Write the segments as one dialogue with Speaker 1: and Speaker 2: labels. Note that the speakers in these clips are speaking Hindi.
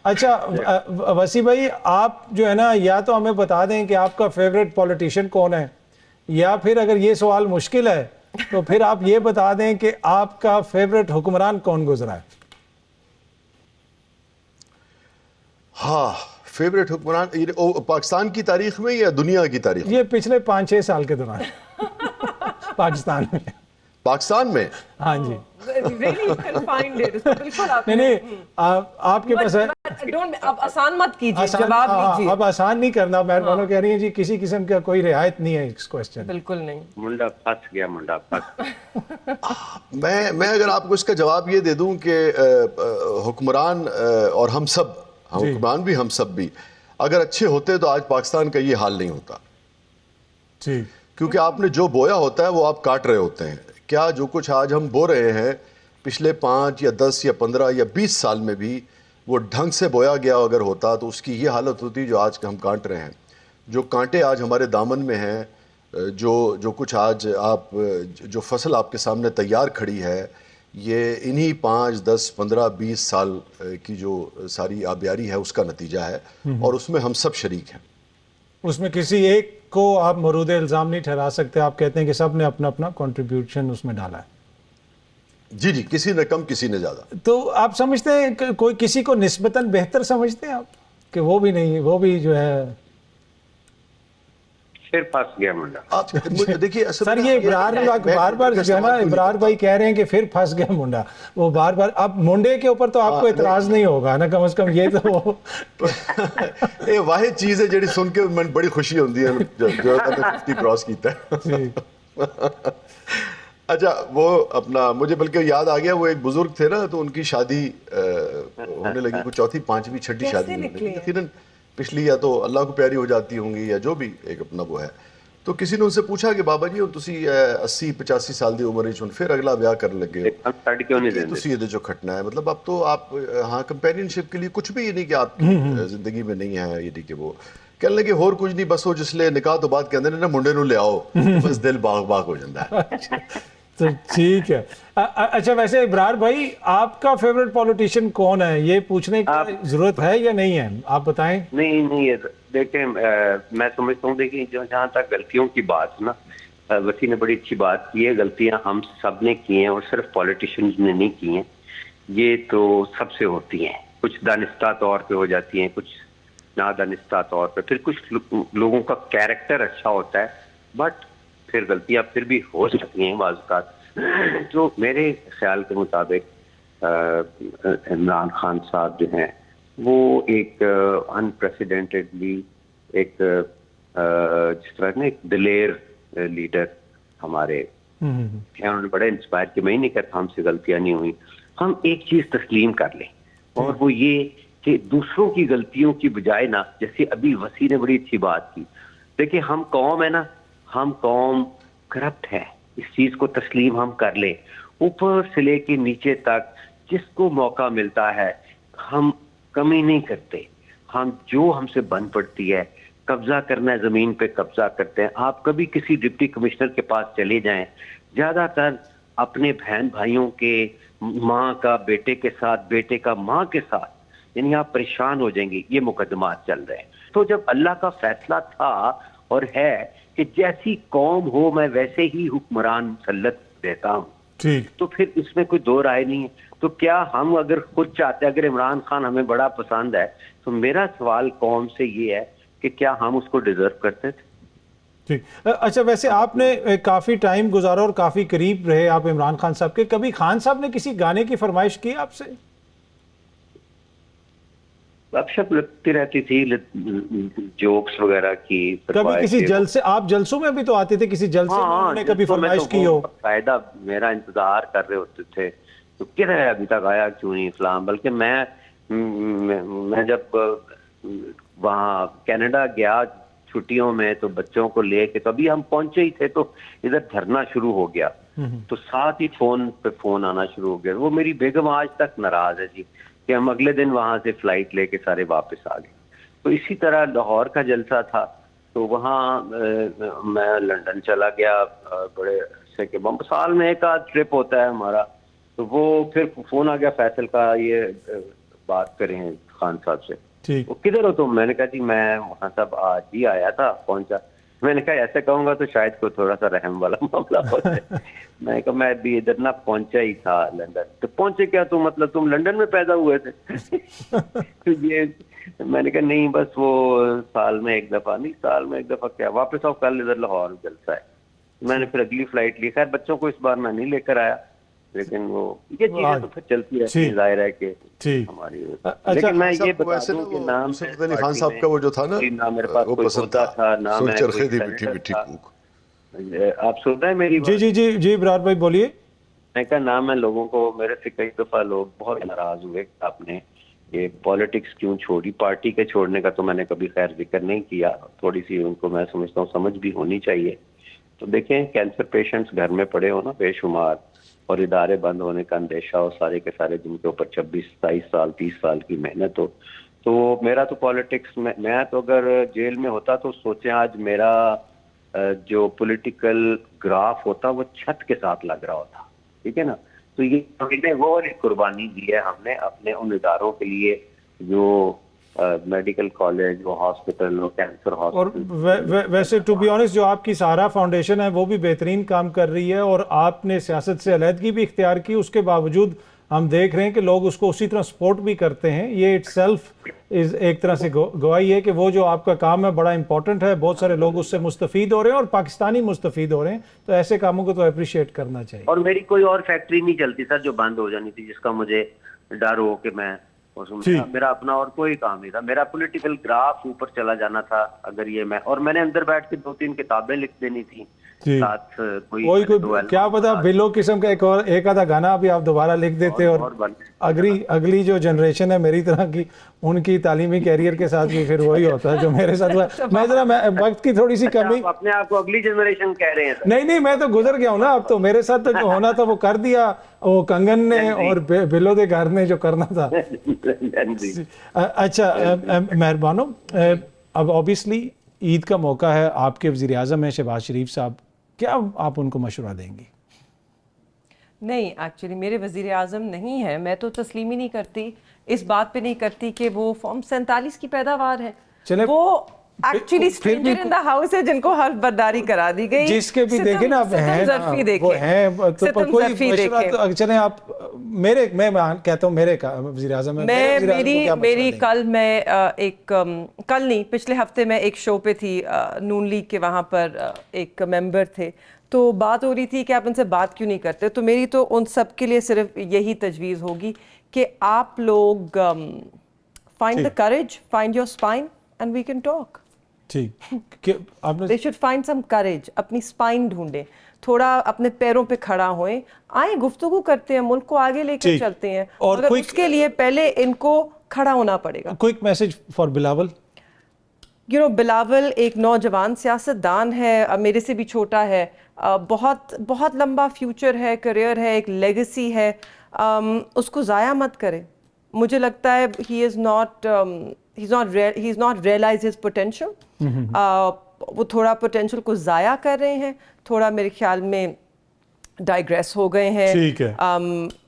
Speaker 1: अच्छा वसी भाई, आप जो है ना, या तो हमें बता दें कि आपका फेवरेट पॉलिटिशियन कौन है, या फिर अगर ये सवाल मुश्किल है तो फिर आप ये बता दें कि आपका फेवरेट हुक्मरान कौन गुजरा है।
Speaker 2: हाँ, फेवरेट हुक्मरान पाकिस्तान की तारीख में या दुनिया की तारीख में?
Speaker 1: ये पिछले 5-6 साल के दौरान पाकिस्तान में।
Speaker 2: पाकिस्तान में?
Speaker 1: हाँ जी।
Speaker 3: Really confined it. तो बिल्कुल आपने
Speaker 1: नहीं, आपके पास है।
Speaker 3: अब आसान मत कीजिए, जवाब दीजिए।
Speaker 1: अब आसान नहीं करना, मेहरबान कह रही है जी, किसी किस्म का कोई रियायत नहीं है इस क्वेश्चन।
Speaker 3: बिल्कुल नहीं।
Speaker 4: मुंडा फंस गया, मुंडा फंस।
Speaker 2: मैं अगर आपको इसका जवाब ये दे दूं कि हुक्मरान और हम सब, हुक्मरान भी हम सब भी अगर अच्छे होते तो आज पाकिस्तान का ये हाल नहीं होता।
Speaker 1: जी।
Speaker 2: क्योंकि आपने जो बोया होता है वो आप काट रहे होते हैं। क्या जो कुछ आज हम बो रहे हैं, पिछले 5 या 10 या 15 या 20 साल में भी वो ढंग से बोया गया अगर होता तो उसकी ये हालत होती जो आज हम काट रहे हैं। जो कांटे आज हमारे दामन में हैं, जो कुछ आज आप, जो फसल आपके सामने तैयार खड़ी है, ये इन्हीं 5, 10, 15, 20 साल की जो सारी आबियारी है उसका नतीजा है, और उसमें हम सब शरीक हैं।
Speaker 1: उसमें किसी एक को आप मरूद इल्ज़ाम नहीं ठहरा सकते, आप कहते हैं कि सब ने अपना अपना कंट्रीब्यूशन उसमें डाला है।
Speaker 2: जी जी, किसी ने कम किसी ने ज़्यादा।
Speaker 1: तो आप समझते हैं कि कोई किसी को निस्बतन बेहतर समझते हैं आप, कि वो भी नहीं, वो भी जो है
Speaker 4: फिर फंस गया मुंडा।
Speaker 2: आप देखिए
Speaker 1: सर, ये इब्रार बार बार जो है ना, इब्रार भाई कह रहे हैं कि फिर फंस गया मुंडा, वो बार बार। अब मुंडे के ऊपर तो आपको इतराज नहीं होगा ना, कम से कम ये तो
Speaker 2: ये वाहिद चीज़ है जी सुन के मन बड़ी खुशी होती है जो 50 क्रॉस कीता है। अच्छा, वो अपना मुझे बल्कि याद आ गया, वो एक बुजुर्ग थे ना, तो उनकी शादी होने लगी, कुछ चौथी 5वीं 6ठी शादी होने लगी यकीनन, पिछली या तो अल्लाह को प्यारी हो जाती होंगी या जो भी एक अपना वो है। तो किसी ने उनसे पूछा कि बाबा जी तुसी 80-85 साल की उम्र में फिर अगला ब्याह कर लगे तुसी ये जो खटना है, मतलब अब तो आप हाँ कंपेनियनशिप के लिए कुछ भी ये नहीं कि आपकी जिंदगी में नहीं है, ये नहीं कि वो कहने लगे होर कुछ नहीं, बस वो जिसले निकाह तो बाद कहते हैं ना मुंडे नूं ले आओ, बस दिल बाग बाग हो जाता है।
Speaker 1: तो ठीक है। अच्छा, वैसे इब्रार भाई, आपका फेवरेट पॉलिटिशियन कौन है, ये पूछने की जरूरत है या नहीं है, आप बताएं।
Speaker 4: नहीं देखें, मैं समझता हूँ, देखिए जहाँ तक गलतियों की बात ना, वसी ने बड़ी अच्छी बात की है। गलतियां हम सब ने की हैं और सिर्फ पॉलिटिशियंस ने नहीं की हैं, ये तो सबसे होती हैं। कुछ दानिस्ता तौर पे हो जाती हैं, कुछ नादानिस्ता तौर पे, फिर कुछ लोगों का कैरेक्टर अच्छा होता है, बट फिर गलतियां फिर भी हो सकती हैं बाज़। जो मेरे ख्याल के मुताबिक इमरान खान साहब जो हैं वो एक अनप्रेसिडेंटेडली एक जिस तरह ना एक दिलेर लीडर हमारे हैं। उन्होंने बड़े इंस्पायर किया। मैं ही नहीं कहता हमसे गलतियां नहीं हुई, हम एक चीज तस्लीम कर लें, और वो ये कि दूसरों की गलतियों की बजाय ना, जैसे अभी वसी ने बड़ी अच्छी बात की, देखिए हम कौम है ना, हम कौम करप्ट है, इस चीज को तस्लीम हम कर ले। ऊपर से लेके नीचे तक जिसको मौका मिलता है हम कमी नहीं करते, हम जो हमसे बन पड़ती है, कब्जा करना है जमीन पे कब्जा करते हैं। आप कभी किसी डिप्टी कमिश्नर के पास चले जाएं, ज्यादातर अपने बहन भाइयों के माँ का बेटे के साथ, बेटे का माँ के साथ, यानी आप परेशान हो जाएंगे, ये मुकदमात चल रहे हैं। तो जब अल्लाह का फैसला था और है कि जैसी कौम हो मैं वैसे ही हुक्मरान मुसल्लत देता हूँ, तो फिर इसमें कोई दो राय नहीं है। तो क्या हम अगर खुद चाहते, अगर इमरान खान हमें बड़ा पसंद है, तो मेरा सवाल कौम से ये है कि क्या हम उसको डिजर्व करते थे?
Speaker 1: ठीक। अच्छा, वैसे आपने काफी टाइम गुजारा और काफी करीब रहे आप इमरान खान साहब के, कभी खान साहब ने किसी गाने की फरमाइश की आपसे?
Speaker 4: अक्सर लगती रहती थी, जोक्स वगैरह की।
Speaker 1: कभी किसी जलसे, आप जलसों में भी तो आते थे, किसी जलसे में उन्होंने कभी फरमाइश की हो?
Speaker 4: फायदा मेरा इंतजार कर रहे होते थे, तो किधर है अभी तक आया क्यों नहीं इस्लाम। बल्कि मैं जब वहाँ कनाडा गया छुट्टियों में, तो बच्चों को लेके, तो अभी हम पहुंचे ही थे तो इधर धरना शुरू हो गया, तो साथ ही फोन पे फोन आना शुरू हो गया। वो मेरी बेगम आज तक नाराज है जी कि हम अगले दिन वहां से फ्लाइट लेके सारे वापस आ गए। तो इसी तरह लाहौर का जलसा था, तो वहाँ मैं लंदन चला गया, बड़े अरसे के बाद, साल में एक आध ट्रिप होता है हमारा, तो वो फिर फोन आ गया फैसल का, ये बात करें खान साहब से।
Speaker 1: ठीक।
Speaker 4: वो किधर हो तुम? मैंने कहा जी मैं खान साहब आज ही आया था, पहुंचा। मैंने कहा ऐसे कहूंगा तो शायद कोई थोड़ा सा रहम वाला मामला हो जाए। मैंने कहा मैं भी इधर ना पहुंचा ही था लंदन। तो पहुंचे क्या तुम, मतलब तुम लंदन में पैदा हुए थे? तो ये मैंने कहा नहीं बस वो साल में एक दफा, नहीं साल में एक दफा क्या, वापस आओ कल इधर लाहौर जलसा है। मैंने फिर अगली फ्लाइट ली। खैर बच्चों को इस बार मैं नहीं लेकर आया, लेकिन वो ये चीजें तो फिर चलती रहती है, जाहिर है कि हमारी। लेकिन मैं ये बता दूं कि नाम
Speaker 2: नुसरत अली खान साहब का वो जो था ना
Speaker 4: मेरे पास
Speaker 2: वो
Speaker 4: कोई
Speaker 2: पसंद
Speaker 4: होता था ना, मैं
Speaker 2: चरखे दी मीठी मीठी कूक।
Speaker 4: आप सुन रहे हैं मेरी बात?
Speaker 1: जी जी जी जी इब्रार भाई बोलिए।
Speaker 4: मैं कहा ना, मैं लोगों को, मेरे से कई दफा लोग बहुत नाराज हुए आपने ये पॉलिटिक्स क्यों छोड़ी। पार्टी के छोड़ने का तो मैंने कभी खैर जिक्र नहीं किया, थोड़ी सी उनको मैं समझता हूँ समझ भी होनी चाहिए। तो देखें कैंसर पेशेंट्स घर में पड़े हो ना बेशुमार, और इदारे बंद होने का अंदेशा हो, सारे के सारे जिनके ऊपर 26-27 साल 30 साल की मेहनत हो। तो मेरा तो पॉलिटिक्स में, मैं तो अगर जेल में होता तो सोचें आज मेरा जो पॉलिटिकल ग्राफ होता वो छत के साथ लग रहा होता, ठीक है ना। तो ये हमने वो वाली कुर्बानी दी है हमने अपने उन इदारों के लिए जो मेडिकल कॉलेज, वो हॉस्पिटल, वो कैंसर हॉस्पिटल।
Speaker 1: और वैसे टू बी ऑनेस्ट जो आपकी सहारा फाउंडेशन है वो भी बेहतरीन काम कर रही है, और आपने सियासत से अलहदगी भी इख्तियार की, उसके बावजूद हम देख रहे हैं कि लोग उसको उसी तरह सपोर्ट भी करते हैं। ये इटसेल्फ इस एक तरह से गवाही है कि वो जो आपका काम है बड़ा इंपॉर्टेंट है, बहुत सारे लोग उससे मुस्तफ़ीद हो रहे हैं और पाकिस्तानी मुस्तफ़ीद हो रहे हैं। तो ऐसे कामों को तो अप्रिशिएट करना चाहिए।
Speaker 4: और मेरी कोई और फैक्ट्री नहीं चलती सर जो बंद हो जानी थी, जिसका मुझे डर हो कि मैं उसमें, मेरा अपना और कोई काम नहीं था। मेरा पॉलिटिकल ग्राफ ऊपर चला जाना था अगर ये मैं, और मैंने अंदर बैठ के 2-3 किताबें लिख देनी थी साथ, कोई
Speaker 1: क्या पता बिलो किस्म का एक आधा गाना भी आप दोबारा लिख देते। और अगली जो जनरेशन है मेरी तरह की, उनकी तालीमी कैरियर के साथ भी फिर वही होता है जो मेरे साथ हुआ। मैं वक्त की थोड़ी सी कमी,
Speaker 4: अपने आप को अगली जनरेशन कह रहे हैं सर?
Speaker 1: नहीं मैं तो गुजर गया हूँ ना। अब तो मेरे साथ तो जो होना था वो कर दिया, वो कंगन ने और बिलो दे घर ने जो करना था। अच्छा मेहरबानो, अब ऑब्वियसली ईद का मौका है, आपके वज़ीर आज़म हैं शहबाज शरीफ साहब, क्या आप उनको मशवरा देंगी?
Speaker 3: नहीं, एक्चुअली मेरे वज़ीर आज़म नहीं है। मैं तो तस्लीम ही नहीं करती, इस बात पे नहीं करती कि वो फॉर्म 47 की पैदावार है।
Speaker 1: चले
Speaker 3: वो actually stranger in the house है जिनको हल्फ बर्दारी करा दी गई।
Speaker 1: जिसके भी देखे ना आप हैं ना, वो हैं तो कोई मशवरा तो चले आप मेरे, मैं कहता हूँ मेरे का वज़ीर आज़म है,
Speaker 3: मेरी कल मैं कल नहीं पिछले हफ्ते मैं एक शो पे थी, नून लीग के, वहाँ पर एक मेंबर थे, तो बात हो रही थी कि आप उनसे बात क्यों नहीं करते। तो मेरी तो उन सब के लिए सिर्फ यही तजवीज़ होगी कि आप लोग find the courage, find your spine and we can talk.
Speaker 1: ठीक, आपने
Speaker 3: They should find some courage, अपनी स्पाइन ढूंढें, थोड़ा अपने पैरों पे खड़ा होएं, आए गुफ्तगू करते हैं, मुल्क को आगे लेकर चलते हैं, और उसके लिए पहले इनको खड़ा होना पड़ेगा।
Speaker 1: Quick message for Bilawal.
Speaker 3: Bilawal एक नौजवान सियासतदान है, मेरे से भी छोटा है, बहुत बहुत लंबा फ्यूचर है, करियर है, एक लेगेसी है, उसको ज़ाया मत करें। मुझे लगता है he is not realized his potential। वो थोड़ा पोटेंशियल को ज़ाया कर रहे हैं, थोड़ा मेरे ख्याल में डाइग्रेस हो गए हैं।
Speaker 1: ठीक है।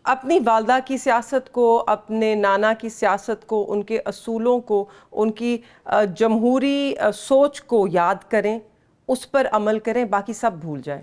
Speaker 3: अपनी वालदा की सियासत को, अपने नाना की सियासत को, उनके असूलों को, उनकी जमहूरी सोच को याद करें, उस पर अमल करें, बाकी सब भूल जाएं।